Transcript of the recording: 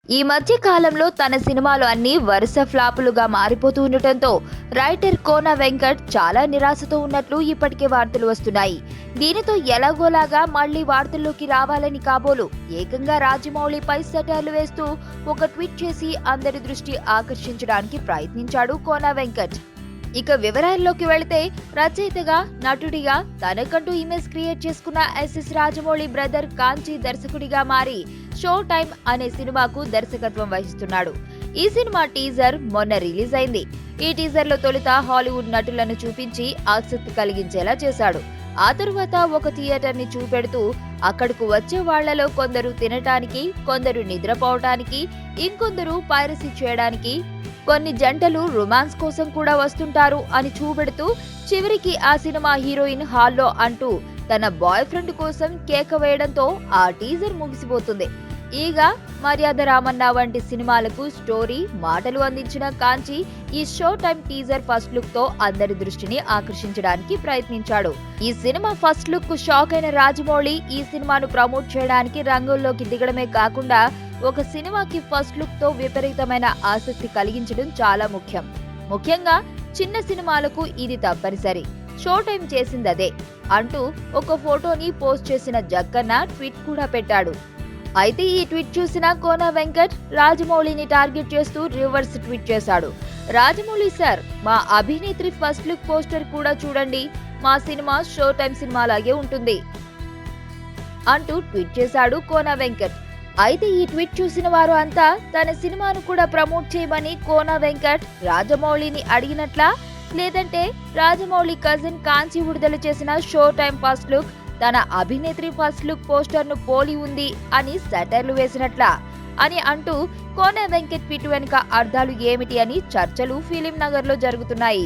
ఈ మధ్య కాలంలో తన సినిమాలు అన్ని వరుస ఫ్లాపులుగా మారిపోతూ ఉండటంతో రైటర్ కోన వెంకట్ చాలా నిరాశతో ఉన్నట్లు ఇప్పటికే వార్తలు వస్తున్నాయి. దీనితో ఎలాగోలాగా మళ్లీ వార్తల్లోకి రావాలని కాబోలు ఏకంగా రాజమౌళిపై సెటైర్లు వేస్తూ ఒక ట్వీట్ చేసి అందరి దృష్టి ఆకర్షించడానికి ప్రయత్నించాడు కోన వెంకట్. ఇక వివరాల్లోకి వెళితే రచయితగా, నటుడిగా తనకంటూ ఇమేజ్ క్రియేట్ చేసుకున్న ఎస్ఎస్ రాజమౌళి బ్రదర్ కాంచి దర్శకుడిగా మారి షో టైమ్ అనే సినిమాకు దర్శకత్వం వహిస్తున్నాడు. ఈ సినిమా టీజర్ మొన్న రిలీజ్ అయింది. ఈ టీజర్ లో తొలుత హాలీవుడ్ నటులను చూపించి ఆసక్తి కలిగించేలా చేశాడు. ఆ తరువాత ఒక థియేటర్ ని చూపెడుతూ అక్కడకు వచ్చే వాళ్లలో కొందరు తినటానికి, కొందరు నిద్రపోవటానికి, ఇంకొందరు పైరసీ చేయడానికి, కొన్ని జంటలు రొమాన్స్ కోసం కూడా వస్తుంటారు అని చూపెడుతూ చివరికి ఆ సినిమా హీరోయిన్ హాల్లో అంటూ తన బాయ్ ఫ్రెండ్ కోసం కేక వేయడంతో ఆ టీజర్ ముగిసిపోతుంది. ఈగ, మర్యాద రామన్న వంటి సినిమాలకు స్టోరీ, మాటలు అందించిన కాంచి ఈ show time teaser first look తో అందరి దృష్టిని ఆకర్షించడానికి ప్రయత్నించాడు. ఈ సినిమా ఫస్ట్ లుక్ కు షాక్ అయిన రాజమౌళి ఈ సినిమాను ప్రమోట్ చేయడానికి రంగంలోకి దిగడమే కాకుండా ఒక సినిమాకి ఫస్ట్ లుక్ తో విపరీతమైన ఆసక్తి కలిగించడం చాలా ముఖ్యం. ముఖ్యంగా చిన్న సినిమాలకు ఇది తప్పనిసరి. షో టైం చేసిందదే అంటూ ఒక ఫోటోని పోస్ట్ చేసిన జక్కన్న ట్వీట్ కూడా పెట్టాడు. అయితే ఈ ట్వీట్ చూసిన కోన వెంకట్ రాజమౌళిని టార్గెట్ చేస్తూ రివర్స్ ట్వీట్ చేశాడు. రాజమౌళి సార్, మా అభినేత్రి ఫస్ట్ లుక్ పోస్టర్ కూడా చూడండి, మా సినిమా షో టైం సినిమాలాగే ఉంటుంది అంటూ ట్వీట్ చేశాడు కోన వెంకట్. అయితే ఈ ట్వీట్ చూసిన వారు అంతా తన సినిమాను కూడా ప్రమోట్ చేయమని కోన వెంకట్ రాజమౌళిని అడిగినట్లా, లేదంటే రాజమౌళి కజిన్ కాంచి విడుదల చేసిన షో టైం ఫస్ట్ లుక్ తన అభినేత్రి ఫస్ట్ లుక్ పోస్టర్ ను పోలి ఉంది అని సెటైర్లు వేసినట్లా అని అంటూ కోన వెంకట్ ట్వీట్ వెనుక అర్థాలు ఏమిటి అని చర్చలు ఫిలిం నగర్ లో జరుగుతున్నాయి.